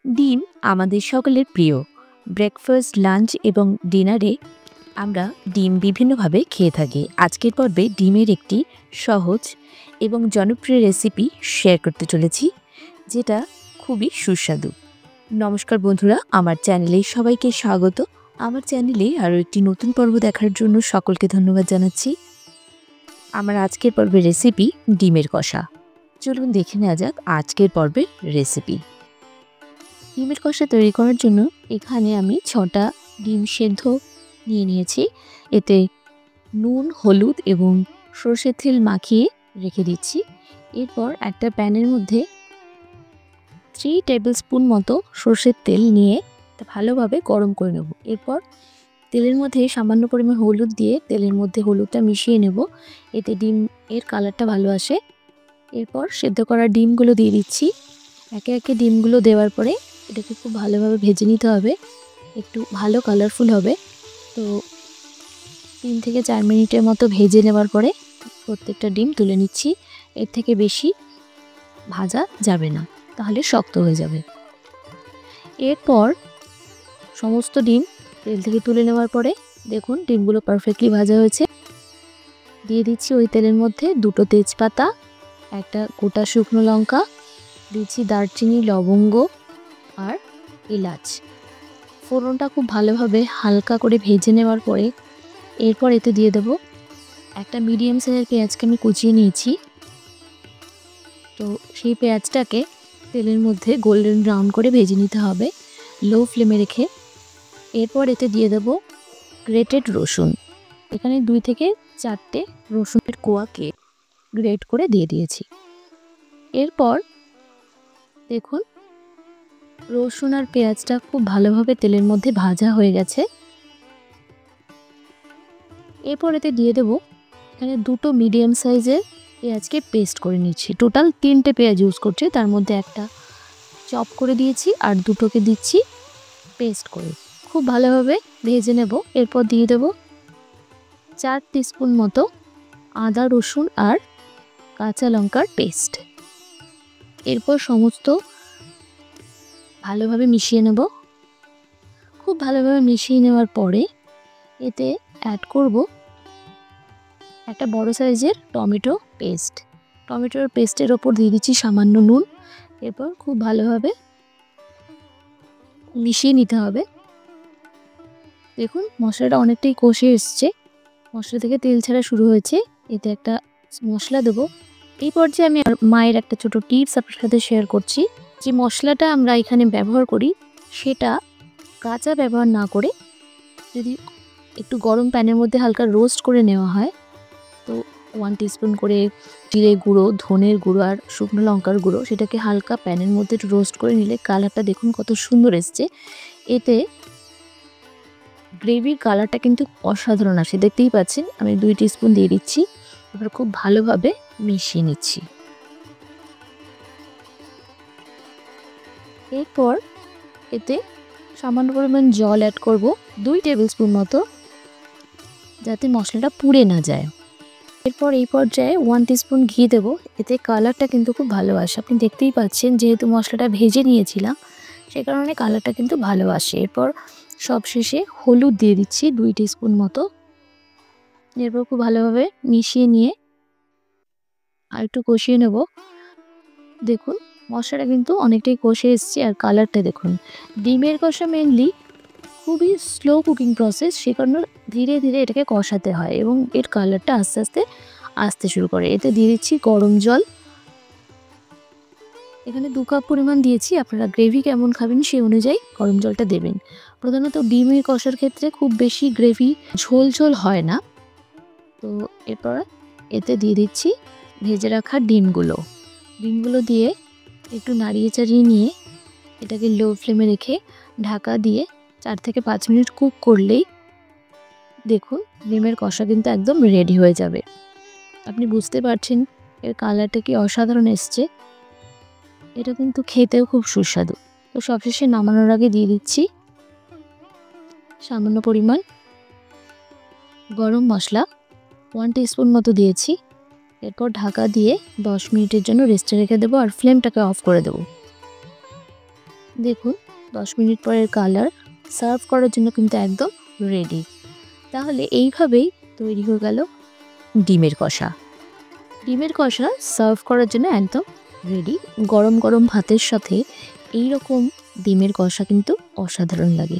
ডিম আমাদের সকলের প্রিয়। ব্রেকফাস্ট, লাঞ্চ এবং ডিনারে আমরা ডিম বিভিন্নভাবে খেয়ে থাকি। আজকের পর্বে ডিমের একটি সহজ এবং জনপ্রিয় রেসিপি শেয়ার করতে চলেছি, যেটা খুবই সুস্বাদু। নমস্কার বন্ধুরা, আমার চ্যানেলে সবাইকে স্বাগত। আমার চ্যানেলে আরও একটি নতুন পর্ব দেখার জন্য সকলকে ধন্যবাদ জানাচ্ছি। আমার আজকের পর্বের রেসিপি ডিমের কষা। চলুন দেখে নেওয়া যাক আজকের পর্বের রেসিপি। ডিমের কষা তৈরি করার জন্য এখানে আমি 6টা ডিম সেদ্ধ নিয়েছি। এতে নুন, হলুদ এবং সরষের তেল মাখিয়ে রেখে দিচ্ছি। এরপর একটা প্যানের মধ্যে 3 টেবিল স্পুন মতো সরষের তেল নিয়ে ভালোভাবে গরম করে নেব। এরপর তেলের মধ্যে সামান্য পরিমাণ হলুদ দিয়ে তেলের মধ্যে হলুদটা মিশিয়ে নেব, এতে ডিম এর কালারটা ভালো আসে। এরপর সেদ্ধ করা ডিমগুলো দিয়ে দিচ্ছি। একে একে ডিমগুলো দেওয়ার পরে এটাকে খুব ভালোভাবে ভেজে নিতে হবে, একটু ভালো কালারফুল হবে। তো 3 থেকে 4 মিনিটের মতো ভেজে নেওয়ার পরে প্রত্যেকটা ডিম তুলে নিচ্ছি। এর থেকে বেশি ভাজা যাবে না, তাহলে শক্ত হয়ে যাবে। এরপর সমস্ত ডিম তেল থেকে তুলে নেওয়ার পরে দেখুন ডিমগুলো পারফেক্টলি ভাজা হয়েছে। দিয়ে দিচ্ছি ওই তেলের মধ্যে 2টো তেজপাতা, একটা গোটা শুকনো লঙ্কা, দিচ্ছি দারচিনি, লবঙ্গ আর এলাচ। ফোড়নটা খুব ভালোভাবে হালকা করে ভেজে নেওয়ার পরে এরপর এতে দিয়ে দেব একটা মিডিয়াম সাইজের পেঁয়াজকে আমি কুচিয়ে নিয়েছি। তো সেই পেঁয়াজটাকে তেলের মধ্যে গোল্ডেন ব্রাউন করে ভেজে নিতে হবে লো ফ্লেমে রেখে। এরপর এতে দিয়ে দেব গ্রেটেড রসুন। এখানে 2 থেকে 4টে রসুনের কোয়াকে গ্রেট করে দিয়ে দিয়েছি। এরপর দেখুন রসুন আর পেঁয়াজটা খুব ভালোভাবে তেলের মধ্যে ভাজা হয়ে গেছে। এরপর এতে দিয়ে দেব এখানে 2টো মিডিয়াম সাইজের পেঁয়াজকে পেস্ট করে নিচ্ছি। টোটাল 3টে পেঁয়াজ ইউজ করছি, তার মধ্যে একটা চপ করে দিয়েছি আর 2টোকে দিচ্ছি পেস্ট করে। খুব ভালোভাবে ভেজে নেব। এরপর দিয়ে দেব 4 টিস্পুন মতো আদা, রসুন আর কাঁচা লঙ্কার পেস্ট। এরপর সমস্ত ভালোভাবে মিশিয়ে নেব। খুব ভালোভাবে মিশিয়ে নেওয়ার পরে এতে অ্যাড করব একটা বড় সাইজের টমেটো পেস্ট। টমেটোর পেস্টের ওপর দিয়ে দিচ্ছি সামান্য নুন। এরপর খুব ভালোভাবে মিশিয়ে নিতে হবে। দেখুন মশলাটা অনেকটাই কষে এসছে, মশলা থেকে তেল ছাড়া শুরু হয়েছে। এতে একটা মশলা দেবো। এই পর্যায়ে আমি মায়ের একটা ছোট টিপস আপনার সাথে শেয়ার করছি। যে মশলাটা আমরা এখানে ব্যবহার করি সেটা কাঁচা ব্যবহার না করে যদি একটু গরম প্যানের মধ্যে হালকা রোস্ট করে নেওয়া হয়, তো 1 টিস্পুন করে জিরে গুঁড়ো, ধনের গুঁড়ো আর শুকনো লঙ্কার গুঁড়ো, সেটাকে হালকা প্যানের মধ্যে একটু রোস্ট করে নিলে কালারটা দেখুন কত সুন্দর এসছে। এতে গ্রেভির কালারটা কিন্তু অসাধারণ আসে, দেখতেই পাচ্ছেন। আমি 2 টিস্পুন দিয়ে দিচ্ছি। এবার খুব ভালোভাবে মিশিয়ে নিচ্ছি। এরপর এতে সামান্য পরিমাণ জল অ্যাড করব, 2 টেবিল স্পুন মতো, যাতে মশলাটা পুড়ে না যায়। এরপর এই পর্যায়ে 1 টিস্পুন ঘি দেব। এতে কালারটা কিন্তু খুব ভালো আসে। আপনি দেখতেই পাচ্ছেন যেহেতু মশলাটা ভেজে নিয়েছিলাম সে কারণে কালারটা কিন্তু ভালো আসে। এরপর সবশেষে হলুদ দিয়ে দিচ্ছি 2 টিস্পুন মতো। এরপর খুব ভালোভাবে মিশিয়ে নিয়ে আর একটু কষিয়ে নেব। দেখুন মশলাটা কিন্তু অনেকটাই কষে এসছে আর কালারটা দেখুন। ডিমের কষা মেনলি খুবই স্লো কুকিং প্রসেস, সে কারণে ধীরে ধীরে এটাকে কষাতে হয় এবং এর কালারটা আস্তে আস্তে আসতে শুরু করে। এতে দিয়ে দিচ্ছি গরম জল। এখানে 2 কাপ পরিমাণ দিয়েছি। আপনারা গ্রেভি কেমন খাবেন সেই অনুযায়ী গরম জলটা দেবেন। প্রধানত ডিমের কষার ক্ষেত্রে খুব বেশি গ্রেভি ঝোল ঝোল হয় না। তো এরপর এতে দিয়ে দিচ্ছি ভেজে রাখা ডিমগুলো দিয়ে একটু নাড়িয়ে চাড়িয়ে নিয়ে এটাকে লো ফ্লেমে রেখে ঢাকা দিয়ে 4 থেকে 5 মিনিট কুক করলেই দেখুন ডিমের কষা কিন্তু একদম রেডি হয়ে যাবে। আপনি বুঝতে পারছেন এর কালারটা কি অসাধারণ এসছে। এটা কিন্তু খেতেও খুব সুস্বাদু। তো সবশেষে নামানোর আগে দিয়ে দিচ্ছি সামান্য পরিমাণ গরম মশলা, 1 টিস্পুন মতো দিয়েছি। এরপর ঢাকা দিয়ে 10 মিনিটের জন্য রেস্টে রেখে দেবো আর ফ্লেমটাকে অফ করে দেবো। দেখুন 10 মিনিট পরের কালার সার্ভ করার জন্য কিন্তু একদম রেডি। তাহলে এইভাবেই তৈরি হয়ে গেল ডিমের কষা। ডিমের কষা সার্ভ করার জন্য একদম রেডি। গরম গরম ভাতের সাথে এই রকম ডিমের কষা কিন্তু অসাধারণ লাগে।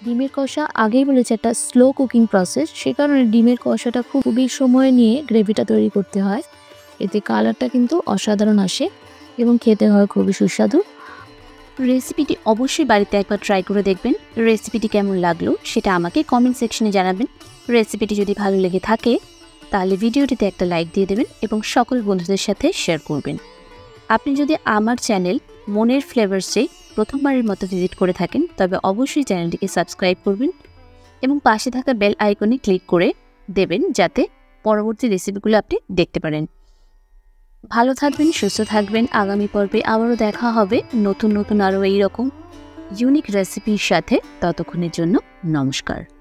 ডিমের কষা আগেই বলেছি একটা স্লো কুকিং প্রসেস, সে কারণে ডিমের কষাটা খুবই সময় নিয়ে গ্রেভিটা তৈরি করতে হয়। এতে কালারটা কিন্তু অসাধারণ আসে এবং খেতে হয় খুবই সুস্বাদু। রেসিপিটি অবশ্যই বাড়িতে একবার ট্রাই করে দেখবেন। রেসিপিটি কেমন লাগলো সেটা আমাকে কমেন্ট সেকশনে জানাবেন। রেসিপিটি যদি ভালো লেগে থাকে তাহলে ভিডিওটিতে একটা লাইক দিয়ে দেবেন এবং সকল বন্ধুদের সাথে শেয়ার করবেন। আপনি যদি আমার চ্যানেল মনের ফ্লেভার্সে প্রথমবারের মতো ভিজিট করে থাকেন তবে অবশ্যই চ্যানেলটিকে সাবস্ক্রাইব করবেন এবং পাশে থাকা বেল আইকনে ক্লিক করে দেবেন যাতে পরবর্তী রেসিপিগুলো আপনি দেখতে পারেন। ভালো থাকবেন, সুস্থ থাকবেন। আগামী পর্বে আবারও দেখা হবে নতুন নতুন আরও এইরকম ইউনিক রেসিপির সাথে। ততক্ষণের জন্য নমস্কার।